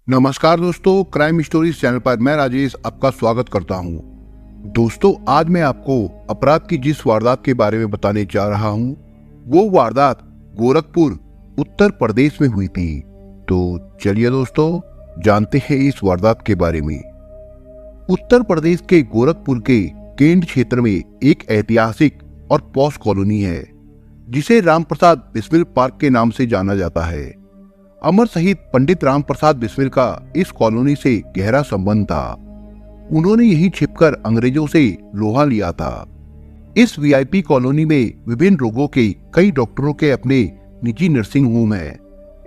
नमस्कार दोस्तों, crime stories channel पर मैं राजेश आपका स्वागत करता हूं। दोस्तों, आज मैं आपको अपराध की जिस वारदात के बारे में बताने जा रहा हूं, वो वारदात गोरखपुर उत्तर प्रदेश में हुई थी। तो चलिए दोस्तों, जानते हैं इस वारदात के बारे में। उत्तर प्रदेश के गोरखपुर के केंट क्षेत्र में एक ऐतिहासिक और पॉश कॉलोनी है, जिसे रामप्रसाद बिस्मिल पार्क के नाम से जाना जाता है। अमर शहीद पंडित रामप्रसाद बिस्मिल का इस कॉलोनी से गहरा संबंध था। उन्होंने यहीं छिपकर अंग्रेजों से लोहा लिया था। इस वीआईपी कॉलोनी में विभिन्न रोगों के कई डॉक्टरों के अपने निजी नर्सिंग होम हैं।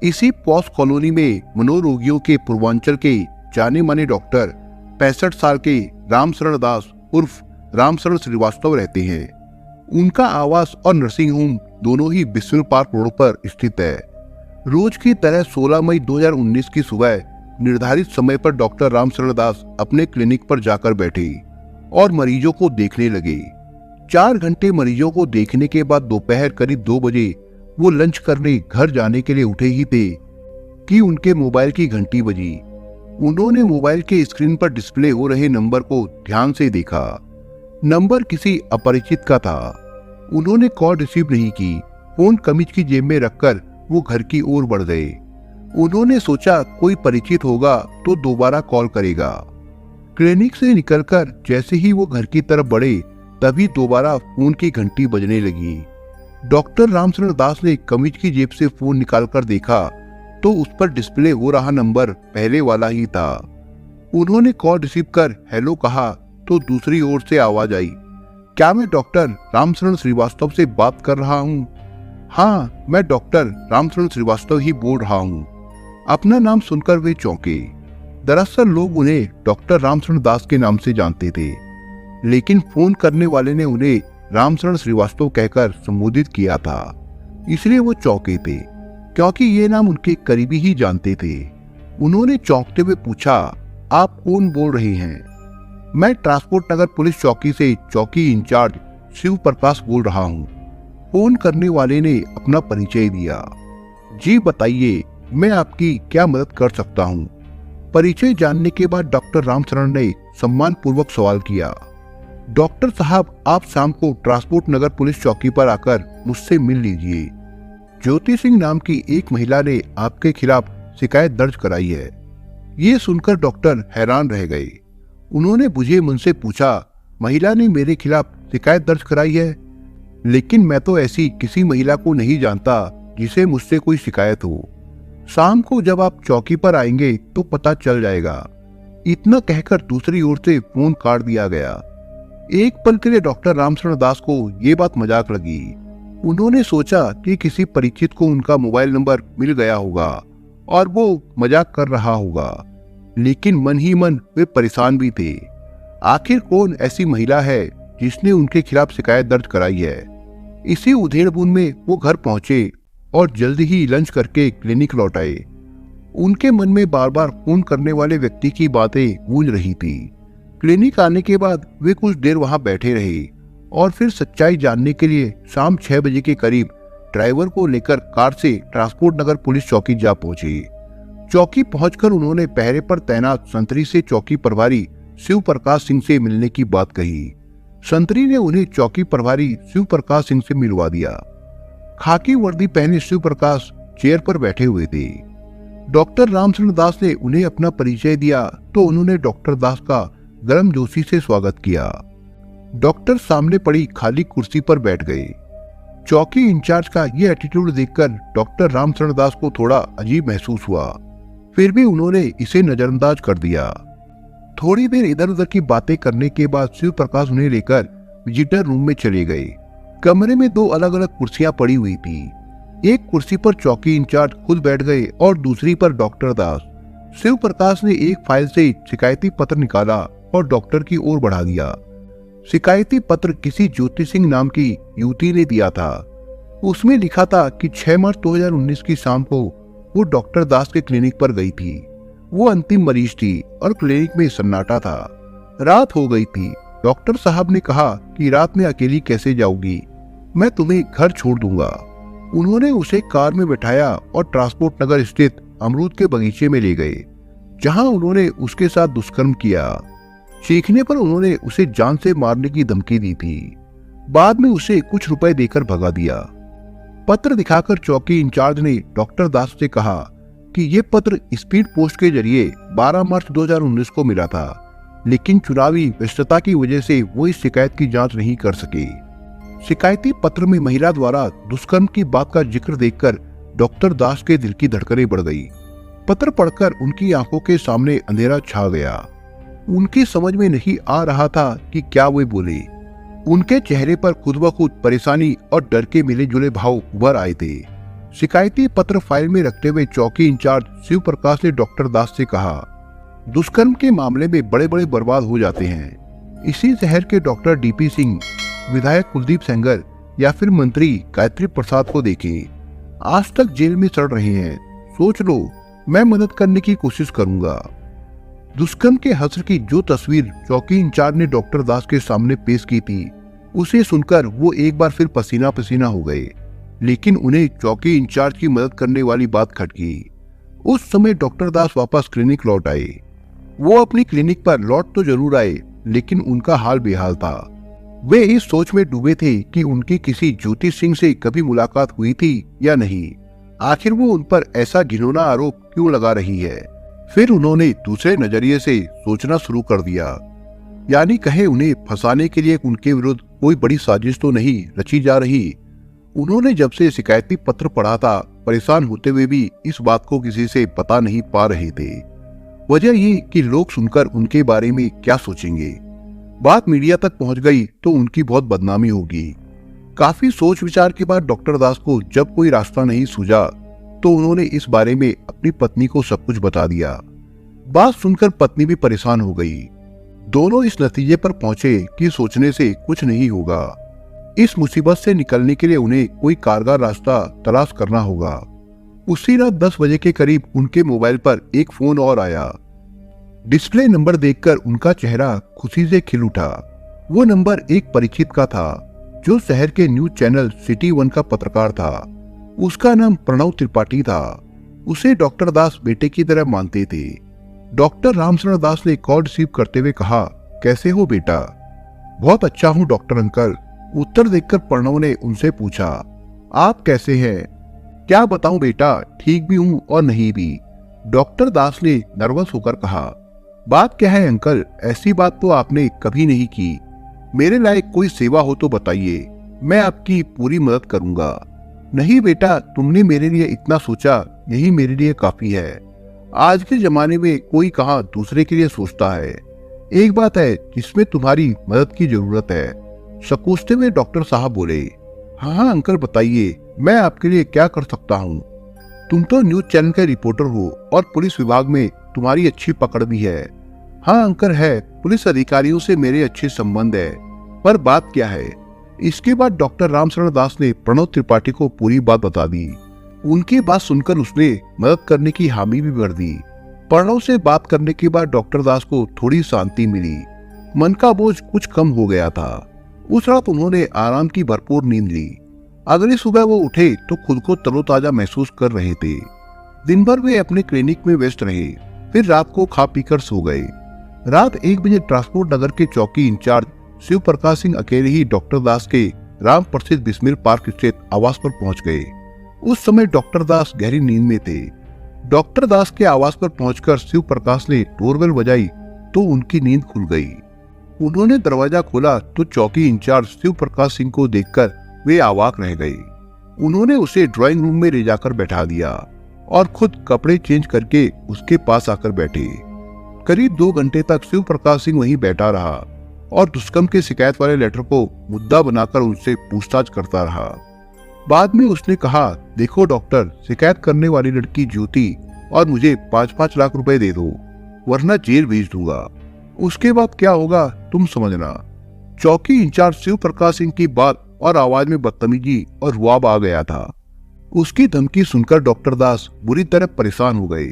इसी पॉश कॉलोनी में मनोरोगियों के पूर्वांचल के जाने माने डॉक्टर 65 साल के रामशरण दास उर्फ रामशरण श्रीवास्तव रहते हैं। उनका आवास और नर्सिंग होम दोनों ही बिस्मिल पार्क रोड पर स्थित है। रोज की तरह 16 मई 2019 की सुबह निर्धारित समय पर डॉक्टर रामशरण दास अपने क्लिनिक पर जाकर बैठे और मरीजों को देखने लगे। 4 घंटे मरीजों को देखने के बाद दोपहर करीब 2 बजे वो लंच करने घर जाने के लिए उठे ही थे कि उनके मोबाइल की घंटी बजी। उन्होंने मोबाइल के स्क्रीन पर डिस्प्ले हो रहे नंबर को ध्यान से देखा। नंबर किसी अपरिचित का था। उन्होंने कॉल रिसीव नहीं की। फोन कमीज की जेब में रखकर वो घर की ओर बढ़ गए। उन्होंने सोचा कोई परिचित होगा तो दोबारा कॉल करेगा। क्लिनिक से निकलकर जैसे ही वो घर की तरफ बढ़े, तभी दोबारा फोन की घंटी बजने लगी। डॉक्टर रामशरण दास ने कमीज की जेब से फोन निकालकर देखा तो उस पर डिस्प्ले हो रहा नंबर पहले वाला ही था। उन्होंने कॉल रिसीव कर हेलो कहा तो दूसरी ओर से आवाज आई, क्या मैं डॉक्टर रामशरण श्रीवास्तव से बात कर रहा हूँ? हाँ, मैं डॉक्टर रामशरण श्रीवास्तव ही बोल रहा हूँ। अपना नाम सुनकर वे चौंके। दरअसल लोग उन्हें डॉक्टर रामशरण दास के नाम से जानते थे, लेकिन फोन करने वाले ने उन्हें रामशरण श्रीवास्तव कहकर संबोधित किया था। इसलिए वो चौंके थे, क्योंकि ये नाम उनके करीबी ही जानते थे। उन्होंने चौंकते हुए पूछा, आप कौन बोल रहे हैं? मैं ट्रांसपोर्ट नगर पुलिस चौकी से चौकी इंचार्ज शिव प्रकाश बोल रहा हूँ। फोन करने वाले ने अपना परिचय दिया। जी बताइए, मैं आपकी क्या मदद कर सकता हूँ? परिचय जानने के बाद डॉक्टर रामशरण ने सम्मान पूर्वक सवाल किया, डॉक्टर साहब, आप शाम को ट्रांसपोर्ट नगर पुलिस चौकी पर आकर मुझसे मिल लीजिए। ज्योति सिंह नाम की एक महिला ने आपके खिलाफ शिकायत दर्ज कराई है। ये सुनकर डॉक्टर हैरान रह गए। उन्होंने बुझे मन से पूछा, महिला ने मेरे खिलाफ शिकायत दर्ज कराई है? लेकिन मैं तो ऐसी किसी महिला को नहीं जानता जिसे मुझसे कोई शिकायत हो। शाम को जब आप चौकी पर आएंगे तो पता चल जाएगा। इतना कहकर दूसरी ओर से फोन काट दिया गया। एक पल के लिए डॉक्टर रामशरण दास को ये बात मजाक लगी। उन्होंने सोचा कि किसी परिचित को उनका मोबाइल नंबर मिल गया होगा और वो मजाक कर रहा होगा, लेकिन मन ही मन वे परेशान भी थे। आखिर कौन ऐसी महिला है जिसने उनके खिलाफ शिकायत दर्ज कराई है? इसी उधेड़-बुन में वो घर पहुंचे और जल्दी ही लंच करके क्लिनिक लौट आए। उनके मन में बार बार फोन करने वाले व्यक्ति की बातें गूंज रही थी। क्लिनिक आने के बाद वे कुछ देर वहां बैठे रहे और फिर सच्चाई जानने के लिए शाम 6 बजे के करीब ड्राइवर को लेकर कार से ट्रांसपोर्ट नगर पुलिस चौकी जा पहुंचे। चौकी पहुंचकर उन्होंने पहरे पर तैनात संतरी से चौकी प्रभारी शिव प्रकाश सिंह से मिलने की बात कही। संतरी ने उन्हें चौकी प्रभारी शिव प्रकाश सिंह से मिलवा दिया। खाकी वर्दी पहने शिव प्रकाश चेयर पर बैठे हुए थे। डॉक्टर रामशरण दास ने उन्हें अपना परिचय दिया तो उन्होंने डॉक्टर दास का गर्मजोशी से स्वागत किया। डॉक्टर सामने पड़ी खाली कुर्सी पर बैठ गए। चौकी इंचार्ज का ये एटीट्यूड देखकर डॉक्टर रामशरण दास को थोड़ा अजीब महसूस हुआ, फिर भी उन्होंने इसे नजरअंदाज कर दिया। थोड़ी देर इधर उधर की बातें करने के बाद शिव प्रकाश उन्हें लेकर विजिटर रूम में चले गए। कमरे में 2 अलग अलग कुर्सियां पड़ी हुई थी। एक कुर्सी पर चौकी इंचार्ज खुद बैठ गए और दूसरी पर डॉक्टर दास। शिव प्रकाश ने एक फाइल से शिकायती पत्र निकाला और डॉक्टर की ओर बढ़ा दिया। शिकायती पत्र किसी ज्योति सिंह नाम की युवती ने दिया था। उसमें लिखा था कि 6 मार्च 2019 की शाम को वो डॉक्टर दास के क्लिनिक पर गई थी। वो अंतिम मरीज थी और क्लिनिक में सन्नाटा था। रात हो गई थी। डॉक्टर साहब ने कहा कि रात में अकेली कैसे जाओगी, मैं तुम्हें घर छोड़ दूंगा। उन्होंने उसे कार में बैठाया और ट्रांसपोर्ट नगर स्थित अमरूद के बगीचे में ले गए। जहां उन्होंने उसके साथ दुष्कर्म किया। चीखने पर उन्होंने उसे जान से मारने की धमकी दी थी। बाद में उसे कुछ रुपए देकर भगा दिया। पत्र दिखाकर चौकी इंचार्ज ने डॉक्टर दास से कहा कि ये पत्र स्पीड पोस्ट के जरिए 12 मार्च 2019 को मिला था, लेकिन चुनावी व्यस्तता की वजह से वो इस शिकायत की जांच नहीं कर सके। शिकायती पत्र में महिला द्वारा दुष्कर्म की बात का जिक्र देखकर डॉक्टर दास के दिल की धड़कनें बढ़ गई। पत्र पढ़कर उनकी आंखों के सामने अंधेरा छा गया। उनकी समझ में नहीं आ रहा था कि क्या वे बोले। उनके चेहरे पर खुद ब खुद परेशानी और डर के मिले जुले भाव उभर आए थे। शिकायती पत्र फाइल में रखते हुए चौकी इंचार्ज शिव प्रकाश ने डॉक्टर दास से कहा, दुष्कर्म के मामले में बड़े बड़े बर्बाद हो जाते हैं। इसी शहर के डॉक्टर डीपी सिंह, विधायक कुलदीप सेंगर या फिर मंत्री गायत्री प्रसाद को देखें, आज तक जेल में चढ़ रहे हैं। सोच लो, मैं मदद करने की कोशिश करूंगा। दुष्कर्म के हश्र की जो तस्वीर चौकी इंचार्ज ने डॉक्टर दास के सामने पेश की थी, उसे सुनकर वो एक बार फिर पसीना पसीना हो गए। लेकिन उन्हें चौकी इंचार्ज की मदद करने वाली बात खटकी। उस समय डॉक्टर दास वापस क्लिनिक लौट आए। वो अपनी क्लिनिक पर लौट तो जरूर आए, लेकिन उनका हाल बेहाल था। वे इस सोच में डूबे थे कि उनकी किसी ज्योति सिंह से कभी मुलाकात हुई थी या नहीं। आखिर वो उन पर ऐसा घिनौना आरोप क्यों लगा रही है। फिर उन्होंने दूसरे नजरिए से सोचना शुरू कर दिया, यानी कहे उन्हें फंसाने के लिए उनके विरुद्ध कोई बड़ी साजिश तो नहीं रची जा रही। उन्होंने जब से शिकायती पत्र पढ़ा था, परेशान होते हुए भी इस बात को किसी से बता नहीं पा रहे थे। वजह ये कि लोग सुनकर उनके बारे में क्या सोचेंगे। बात मीडिया तक पहुंच गई तो उनकी बहुत बदनामी होगी। काफी सोच विचार के बाद डॉक्टर दास को जब कोई रास्ता नहीं सूझा तो उन्होंने इस बारे में अपनी पत्नी को सब कुछ बता दिया। बात सुनकर पत्नी भी परेशान हो गई। दोनों इस नतीजे पर पहुंचे कि सोचने से कुछ नहीं होगा। इस मुसीबत से निकलने के लिए उन्हें कोई कारगर रास्ता तलाश करना होगा। उसी रात 10 बजे के करीब उनके मोबाइल पर एक फोन और आया। डिस्प्ले नंबर देखकर उनका चेहरा खुशी से खिल उठा। वो नंबर एक परिचित का था, जो शहर के न्यूज चैनल सिटी 1 का पत्रकार था। उसका नाम प्रणव त्रिपाठी था। उसे डॉक्टर दास बेटे की तरह मानते थे। डॉक्टर रामचरण दास ने कॉल रिसीव करते हुए कहा, कैसे हो बेटा? बहुत अच्छा हूँ डॉक्टर अंकल। उत्तर देखकर प्रणव ने उनसे पूछा, आप कैसे हैं? क्या बताऊं बेटा, ठीक भी हूँ और नहीं भी। डॉक्टर दास ने नर्वस होकर कहा, बात क्या है अंकल? ऐसी बात तो आपने कभी नहीं की। मेरे लायक कोई सेवा हो तो बताइए, मैं आपकी पूरी मदद करूंगा। नहीं बेटा, तुमने मेरे लिए इतना सोचा, यही मेरे लिए काफी है। आज के जमाने में कोई कहाँ दूसरे के लिए सोचता है। एक बात है जिसमें तुम्हारी मदद की जरूरत है। सकूसते हुए डॉक्टर साहब बोले, हाँ अंकल बताइए, मैं आपके लिए क्या कर सकता हूँ? तुम तो न्यूज चैनल के रिपोर्टर हो और पुलिस विभाग में तुम्हारी अच्छी पकड़ भी है। हाँ अंकल है, पुलिस अधिकारियों से मेरे अच्छे संबंध है। पर बात क्या है? इसके बाद डॉक्टर रामचरण दास ने प्रणव त्रिपाठी को पूरी बात बता दी। उनकी बात सुनकर उसने मदद करने की हामी भी भर दी। प्रणव से बात करने के बाद डॉक्टर दास को थोड़ी शांति मिली। मन का बोझ कुछ कम हो गया था। उस रात उन्होंने आराम की भरपूर नींद ली। अगली सुबह वो उठे तो खुद को तरोताजा महसूस कर रहे थे। दिन भर वे अपने क्लिनिक में व्यस्त रहे, फिर रात को खा पीकर सो गए। रात 1 बजे ट्रांसपोर्ट नगर के चौकी इंचार्ज शिव प्रकाश सिंह अकेले ही डॉक्टर दास के राम प्रसिद्ध बिस्मिल पार्क स्थित आवास पर पहुंच गए। उस समय डॉक्टर दास गहरी नींद में थे। डॉक्टर दास के आवास पर पहुंचकर शिव प्रकाश ने डोरबेल बजाई तो उनकी नींद खुल गई। उन्होंने दरवाजा खोला तो चौकी इंचार्ज शिव प्रकाश सिंह को देखकर वे अवाक रह गए। उन्होंने उसे ड्राइंग रूम में ले जाकर बैठा दिया और खुद कपड़े चेंज करके उसके पास आकर बैठे। करीब 2 घंटे तक शिव प्रकाश सिंह वहीं बैठा रहा और दुष्कर्म के शिकायत वाले लेटर को मुद्दा बनाकर उनसे पूछताछ करता रहा। बाद में उसने कहा, देखो डॉक्टर, शिकायत करने वाली लड़की ज्योति और मुझे 5-5 लाख रुपए दे दो, वरना जेल भेज दूंगा। उसके बाद क्या होगा तुम समझना। चौकी इंचार्ज शिव प्रकाश सिंह की बात और आवाज में बदतमीजी और रुआब आ गया था। उसकी धमकी सुनकर डॉक्टर दास बुरी तरह परेशान हो गए।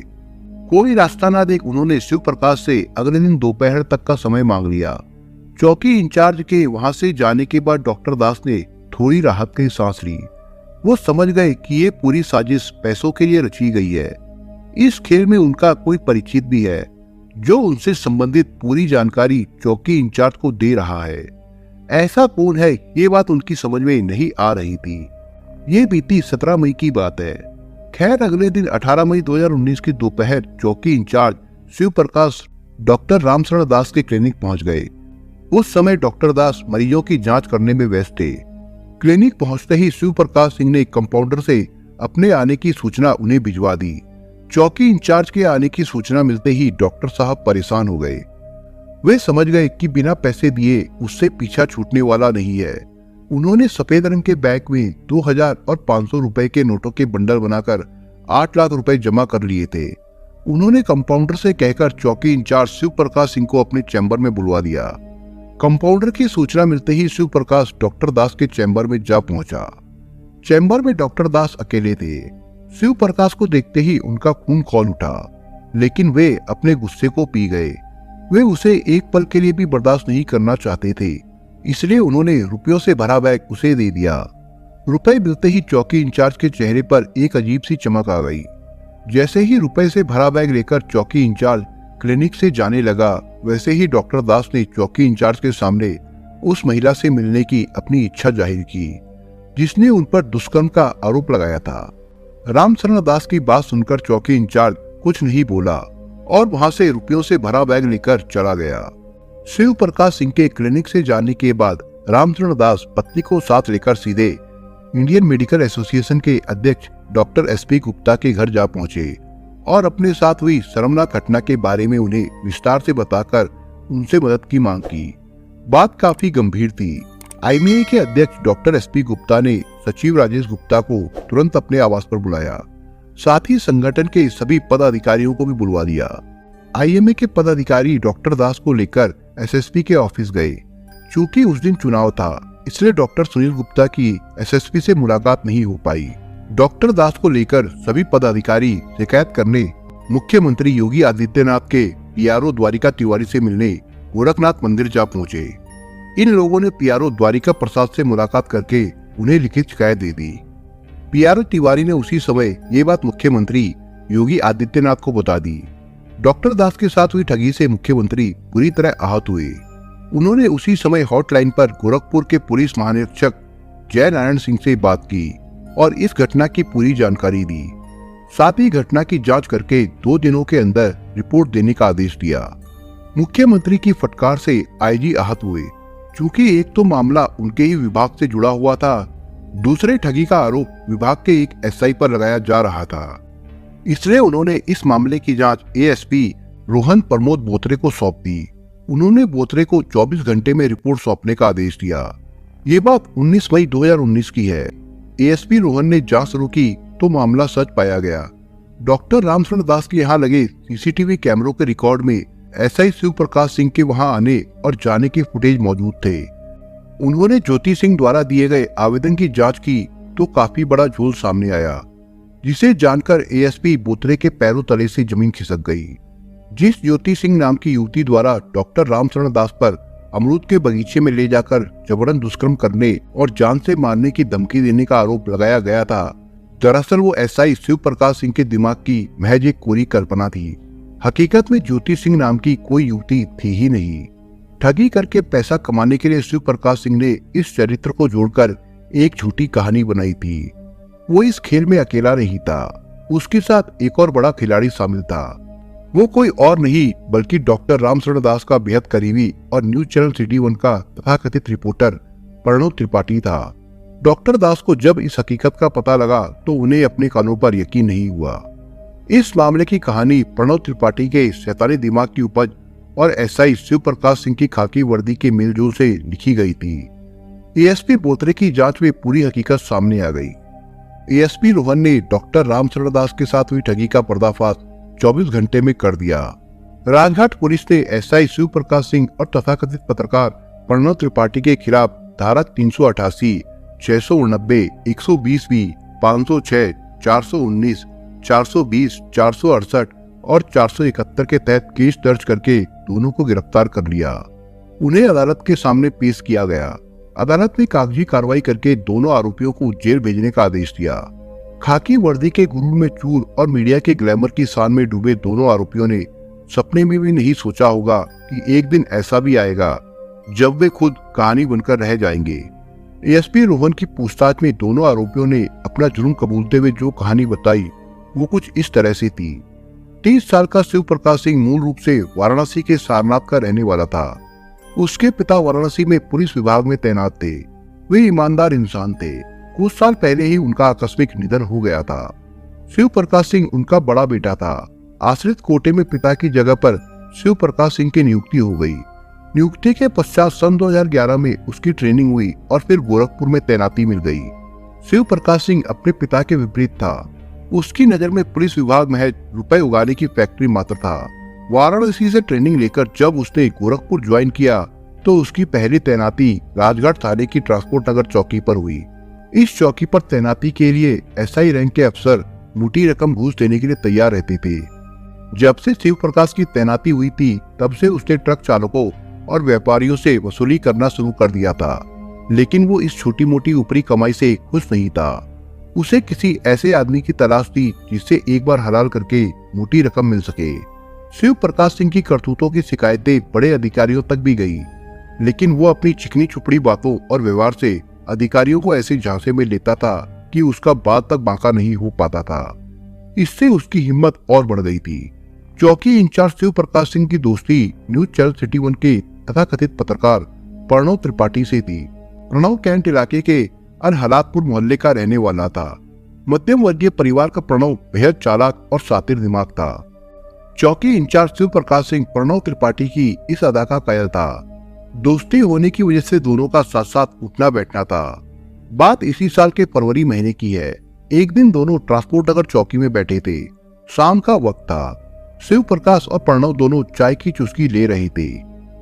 कोई रास्ता ना देख उन्होंने शिव प्रकाश से अगले दिन दोपहर तक का समय मांग लिया। चौकी इंचार्ज के वहां से जाने के बाद डॉक्टर दास ने थोड़ी राहत की सांस ली। वो समझ गए कि ये पूरी साजिश पैसों के लिए रची गई है। इस खेल में उनका कोई परिचित भी है जो उनसे संबंधित पूरी जानकारी चौकी इंचार्ज को दे रहा है। ऐसा कौन है, ये बात उनकी समझ में नहीं आ रही थी। ये बीती 17 मई की बात है। खैर, अगले दिन 18 मई 2019 की दोपहर चौकी इंचार्ज शिव प्रकाश डॉक्टर रामशरण दास के क्लिनिक पहुंच गए। उस समय डॉक्टर दास मरीजों की जांच करने में व्यस्त थे। क्लिनिक पहुंचते ही शिव प्रकाश सिंह ने कंपाउंडर से अपने आने की सूचना उन्हें भिजवा दी। चौकी इंचार्ज के आने की सूचना मिलते ही डॉक्टर साहब परेशान हो गए। वे समझ गए कि बिना पैसे दिए उससे पीछा छूटने वाला नहीं है। उन्होंने सफेद रंग के बैग में 2000 और 500 रुपए के नोटों के बंडल बनाकर 8 लाख रुपए जमा कर लिए थे। उन्होंने कंपाउंडर से कहकर चौकी इंचार्ज शिव प्रकाश सिंह को अपने चैम्बर में बुलवा दिया। कंपाउंडर की सूचना मिलते ही शिव प्रकाश डॉक्टर दास के चैम्बर में जा पहुंचा। चैम्बर में डॉक्टर दास अकेले थे। शिव प्रकाश को देखते ही उनका खून खौल उठा, लेकिन वे अपने गुस्से को पी गए। वे उसे एक पल के लिए भी बर्दाश्त नहीं करना चाहते थे, इसलिए उन्होंने रुपयों से भरा बैग उसे दे दिया। रुपए मिलते ही चौकी इंचार्ज के चेहरे पर एक अजीब सी चमक आ गई। जैसे ही रुपए से भरा बैग लेकर चौकी इंचार्ज क्लिनिक से जाने लगा, वैसे ही डॉक्टर दास ने चौकी इंचार्ज के सामने उस महिला से मिलने की अपनी इच्छा जाहिर की जिसने उन पर दुष्कर्म का आरोप लगाया था। रामशरण दास की बात सुनकर चौकी इंचार्ज कुछ नहीं बोला और वहां से रुपयों से भरा बैग लेकर चला गया। शिव प्रकाश सिंह के क्लिनिक से जाने के बाद रामचरण दास पत्नी को साथ लेकर सीधे इंडियन मेडिकल एसोसिएशन के अध्यक्ष डॉक्टर एसपी गुप्ता के घर जा पहुंचे और अपने साथ हुई शर्मनाक घटना के बारे में उन्हें विस्तार से बताकर उनसे मदद की मांग की। बात काफी गंभीर थी। आईएमए के अध्यक्ष डॉक्टर एसपी गुप्ता ने सचिव राजेश गुप्ता को तुरंत अपने आवास पर बुलाया। साथ ही संगठन के सभी पदाधिकारियों को भी बुलवा दिया। आईएमए के पदाधिकारी डॉक्टर दास को लेकर एसएसपी के ऑफिस गए। चूंकि उस दिन चुनाव था, इसलिए डॉक्टर सुनील गुप्ता की एसएसपी से मुलाकात नहीं हो पाई। डॉक्टर दास को लेकर सभी पदाधिकारी शिकायत करने मुख्यमंत्री योगी आदित्यनाथ के पीआरओ द्वारिका तिवारी से मिलने गोरखनाथ मंदिर जा पहुंचे। इन लोगों ने पीआरओ द्वारिका प्रसाद से मुलाकात करके उन्हें लिखित शिकायत दे दी। पीआरओ तिवारी ने उसी समय ये बात मुख्यमंत्री योगी आदित्यनाथ को बता दी। डॉक्टर दास के साथ हुई ठगी से मुख्यमंत्री बुरी तरह आहत हुए। उन्होंने उसी समय हॉटलाइन पर गोरखपुर के पुलिस महानिरीक्षक जय नारायण सिंह से बात की और इस घटना की पूरी जानकारी दी। साथ ही घटना की जांच करके 2 दिनों के अंदर रिपोर्ट देने का आदेश दिया। मुख्यमंत्री की फटकार से आईजी आहत हुए। चूंकि एक तो मामला उनके ही विभाग से जुड़ा हुआ था, दूसरे ठगी का आरोप विभाग के एक एसआई पर लगाया जा रहा था। इसलिए उन्होंने इस मामले की जांच एएसपी रोहन प्रमोद बोत्रे को सौंप दी। उन्होंने बोत्रे को 24 घंटे में रिपोर्ट सौंपने का आदेश दिया। ये बात 19 मई 2019 की है। एएसपी रोहन ने जांच शुरू की तो मामला सच पाया गया। डॉक्टर रामशरण दास के यहाँ लगे सीसीटीवी कैमरों के रिकॉर्ड में एसआई शिव प्रकाश सिंह के वहां आने और जाने के फुटेज मौजूद थे। उन्होंने ज्योति सिंह द्वारा दिए गए आवेदन की जांच की तो काफी बड़ा झोल सामने आया, जिसे जानकर एएसपी बोत्रे के पैरों तले से जमीन खिसक गई। जिस ज्योति सिंह नाम की युवती द्वारा डॉक्टर रामशरण दास पर अमरूद के बगीचे में ले जाकर जबरन दुष्कर्म करने और जान से मारने की धमकी देने का आरोप लगाया गया था, दरअसल वो एसआई शिव प्रकाश सिंह के दिमाग की महज एक कोरी कल्पना थी। हकीकत में ज्योति सिंह नाम की कोई युवती थी ही नहीं। ठगी करके पैसा कमाने के लिए शिव प्रकाश सिंह ने इस चरित्र को जोड़कर एक झूठी कहानी बनाई थी। वो इस खेल में अकेला नहीं था, उसके साथ एक और बड़ा खिलाड़ी शामिल था। वो कोई और नहीं बल्कि डॉक्टर रामशरण दास का बेहद करीबी और न्यूज चैनल सिटी 1 का तथाकथित रिपोर्टर प्रणव त्रिपाठी था। डॉक्टर दास को जब इस हकीकत का पता लगा तो उन्हें अपने कानों पर यकीन नहीं हुआ। इस मामले की कहानी प्रणव त्रिपाठी के शैतानी दिमाग की उपज और एसआई शिव प्रकाश सिंह की खाकी वर्दी के मेलजोल से लिखी गई थी। एएसपी बोत्रे की जांच में पूरी हकीकत सामने आ गई। एएसपी रोहन ने डॉक्टर रामशरण दास के साथ हुई ठगी का पर्दाफाश 24 घंटे में कर दिया। राजघाट पुलिस ने एसआई शिव प्रकाश सिंह और तथाकथित पत्रकार प्रणव त्रिपाठी के खिलाफ धारा 388, 689, 120B, 506, 419, 420, 468 और 471 के तहत केस दर्ज करके दोनों को गिरफ्तार कर लिया। उन्हें अदालत के सामने पेश किया गया। अदालत ने कागजी कार्रवाई करके दोनों आरोपियों को जेल भेजने का आदेश दिया। खाकी वर्दी के गुरूर में चूर और मीडिया के ग्लैमर की सान में डूबे दोनों आरोपियों ने सपने में भी नहीं सोचा होगा कि एक दिन ऐसा भी आएगा जब वे खुद कहानी बनकर रह जाएंगे। एएसपी रोहन की पूछताछ में दोनों आरोपियों ने अपना जुर्म कबूलते हुए जो कहानी बताई वो कुछ इस तरह से थी। 30 साल का शिव प्रकाश सिंह मूल रूप से वाराणसी के सारनाथ का रहने वाला था। उसके पिता वाराणसी में पुलिस विभाग में तैनात थे। वे ईमानदार इंसान थे। कुछ साल पहले ही उनका आकस्मिक निधन हो गया था। शिव प्रकाश सिंह उनका बड़ा बेटा था। आश्रित कोटे में पिता की जगह पर शिव प्रकाश सिंह की नियुक्ति हो गई। नियुक्ति के पश्चात सन 2011 में उसकी ट्रेनिंग हुई और फिर गोरखपुर में तैनाती मिल गई। शिव प्रकाश सिंह अपने पिता के विपरीत था। उसकी नजर में पुलिस विभाग महज रुपए उगाने की फैक्ट्री मात्र था। वाराणसी से ट्रेनिंग लेकर जब उसने गोरखपुर ज्वाइन किया तो उसकी पहली तैनाती राजघाट थाने की ट्रांसपोर्ट नगर चौकी पर हुई। इस चौकी पर तैनाती के लिए एसआई रैंक के अफसर मोटी रकम घूस देने के लिए तैयार रहते थे। जब से शिव प्रकाश की तैनाती हुई थी तब से उसने ट्रक चालकों और व्यापारियों से वसूली करना शुरू कर दिया था, लेकिन वो इस छोटी मोटी ऊपरी कमाई से खुश नहीं था। उसे किसी ऐसे आदमी की तलाश थी जिससे एक बार हलाल करके मोटी रकम मिल सके। शिव प्रकाश सिंह की करतूतों की शिकायतें बड़े अधिकारियों तक भी गई, लेकिन वो अपनी चिकनी चुपड़ी बातों और व्यवहार से अधिकारियों को ऐसे झांसे में लेता था कि उसका बात तक बांका नहीं हो पाता था। इससे उसकी हिम्मत और बढ़ गई थी। चौकी इंचार्ज शिव प्रकाश सिंह की दोस्ती न्यूज चैनल सिटी 1 के तथाकथित पत्रकार प्रणव त्रिपाठी से थी। प्रणव कैंट इलाके के अनहलातपुर मोहल्ले का रहने वाला था। मध्यम वर्गीय परिवार का प्रणव बेहद चालाक और शातिर दिमाग था। चौकी इंचार्ज शिव प्रकाश सिंह प्रणव त्रिपाठी की इस अदा का कायल था। दोस्ती होने की वजह से दोनों का साथ साथ उठना बैठना था। बात इसी साल के फरवरी महीने की है। एक दिन दोनों ट्रांसपोर्ट नगर चौकी में बैठे थे। शाम का वक्त था। शिव प्रकाश और प्रणव दोनों चाय की चुस्की ले रहे थे।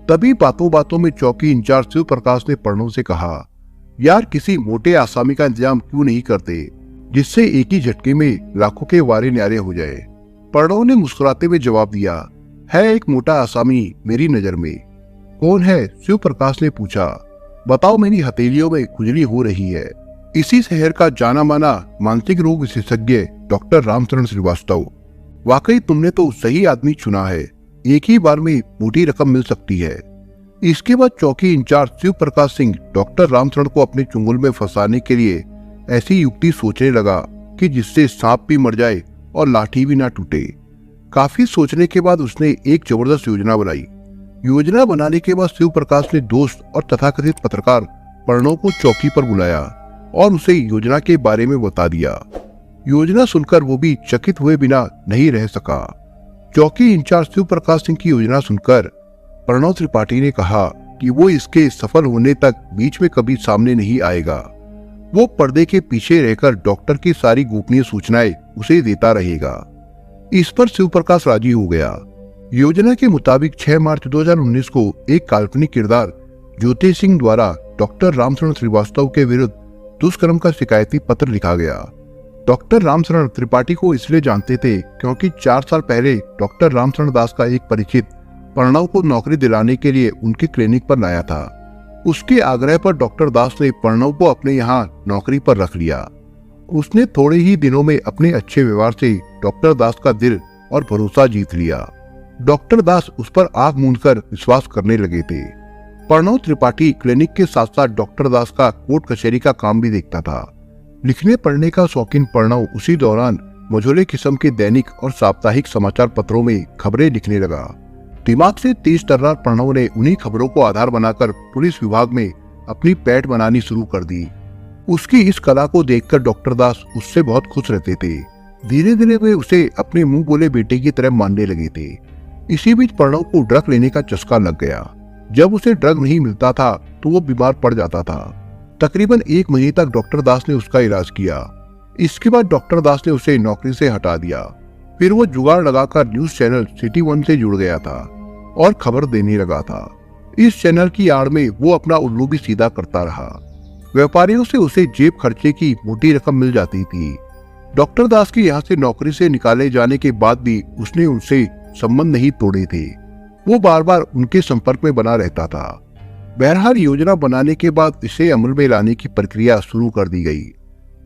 तभी बातों बातों में चौकी इंचार्ज शिव प्रकाश ने प्रणव से कहा, यार किसी मोटे आसामी का इंतजाम क्यों नहीं करते जिससे एक ही झटके में लाखों के वारे न्यारे हो जाए। प्रणव ने मुस्कुराते हुए जवाब दिया, है एक मोटा आसामी मेरी नजर में। कौन है? शिव प्रकाश ने पूछा। बताओ, मेरी हथेलियों में खुजली हो रही है। इसी शहर का जाना माना मानसिक रोग विशेषज्ञ डॉक्टर रामचरण श्रीवास्तव। वाकई तुमने तो सही आदमी चुना है। एक ही बार में मोटी रकम मिल सकती है। इसके बाद चौकी इंचार्ज शिव प्रकाश सिंह डॉक्टर रामचरण को अपने चुंगल में फंसाने के लिए ऐसी युक्ति सोचने लगा कि जिससे सांप भी मर जाए और लाठी भी ना टूटे। काफी सोचने के बाद उसने एक जबरदस्त योजना बनाई। योजना बनाने के बाद शिव प्रकाश ने दोस्त और तथाकथित पत्रकार प्रणव को चौकी पर बुलाया और उसे योजना के बारे में बता दिया। योजना सुनकर वो भी चकित हुए बिना नहीं रह सका। चौकी इंचार्ज शिव प्रकाश सिंह की योजना सुनकर प्रणव त्रिपाठी ने कहा कि वो इसके सफल होने तक बीच में कभी सामने नहीं आएगा। वो पर्दे के पीछे रहकर डॉक्टर की सारी गोपनीय सूचनाएं उसे देता रहेगा। इस पर शिव प्रकाश राजी हो गया। योजना के मुताबिक 6 मार्च 2019 को एक काल्पनिक किरदार ज्योति सिंह द्वारा डॉक्टर रामचरण श्रीवास्तव के विरुद्ध दुष्कर्म का शिकायती पत्र लिखा गया। डॉक्टर रामचरण त्रिपाठी को इसलिए जानते थे क्योंकि 4 साल पहले डॉक्टर रामचरण दास का एक परिचित प्रणव को नौकरी दिलाने के लिए उनके क्लिनिक पर लाया था। उसके आग्रह पर डॉक्टर दास ने प्रणव को अपने यहाँ नौकरी पर रख लिया। उसने थोड़े ही दिनों में अपने अच्छे व्यवहार से डॉक्टर दास का दिल और भरोसा जीत लिया। डॉक्टर दास उस पर आंख मूंदकर विश्वास करने लगे थे। प्रणव त्रिपाठी क्लिनिक के साथ साथ डॉक्टर दास का कोर्ट कचहरी का काम भी देखता था। लिखने पढ़ने का शौकीन प्रणव उसी दौरान मझोले किस्म के दैनिक और साप्ताहिक समाचार पत्रों में खबरें लिखने लगा। दिमाग से तेज तर्रार प्रणव ने उन्हीं खबरों को आधार बनाकर पुलिस विभाग में अपनी पैठ बनानी शुरू कर दी। उसकी इस कला को देखकर डॉक्टर दास उससे बहुत खुश रहते थे। धीरे धीरे वे उसे अपने मुंह बोले बेटे की तरह मानने लगे थे। इसी बीच प्रणव को ड्रग लेने का चस्का लग गया। जब उसे ड्रग नहीं मिलता था तो वो बीमार पड़ जाता था। तकरीबन 1 महीने तक डॉक्टर दास ने उसका इलाज किया। इसके बाद डॉक्टर दास ने उसे नौकरी से हटा दिया। फिर वो जुगाड़ लगाकर न्यूज चैनल सिटी 1 से जुड़ गया था और खबर देने लगा था। इस चैनल की आड़ में वो अपना उल्लू भी सीधा करता रहा। व्यापारियों से उसे जेब खर्चे की मोटी रकम मिल जाती थी। डॉक्टर दास की यहाँ से नौकरी से निकाले जाने के बाद भी उसने उनसे संबंध नहीं तोड़े थे। वो बार बार उनके संपर्क में बना रहता था। बहरहाल योजना बनाने के बाद इसे अमल में लाने की प्रक्रिया शुरू कर दी गई।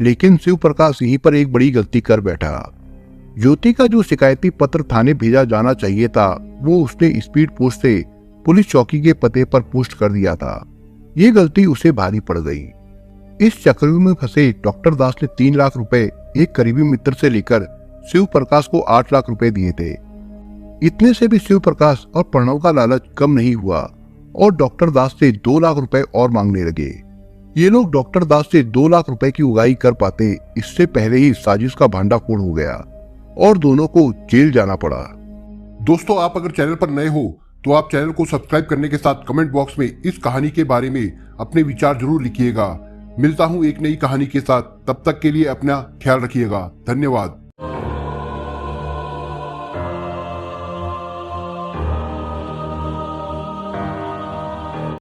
लेकिन शिव प्रकाश यहीं पर एक बड़ी गलती कर बैठा। ज्योति का जो शिकायती पत्र थाने भेजा जाना चाहिए था, वो उसने स्पीड पोस्ट से पुलिस चौकी के पते पर पोस्ट कर दिया था। ये गलती उसे भारी पड़ गई। इस चक्रव्यूह में फंसे डॉक्टर दास ने 3 लाख रुपए एक करीबी मित्र से लेकर शिव प्रकाश को 8 लाख रुपए दिए थे। इतने से भी शिव प्रकाश और प्रणव का लालच कम नहीं हुआ और डॉक्टर दास से 2 लाख रुपए और मांगने लगे। ये लोग डॉक्टर दास से 2 लाख रुपए की उगाही कर पाते, इससे पहले ही साजिश का भांडाफोड़ हो गया और दोनों को जेल जाना पड़ा। दोस्तों, आप अगर चैनल पर नए हो तो आप चैनल को सब्सक्राइब करने के साथ कमेंट बॉक्स में इस कहानी के बारे में अपने विचार जरूर लिखिएगा। मिलता हूं एक नई कहानी के साथ, तब तक के लिए अपना ख्याल रखिएगा। धन्यवाद।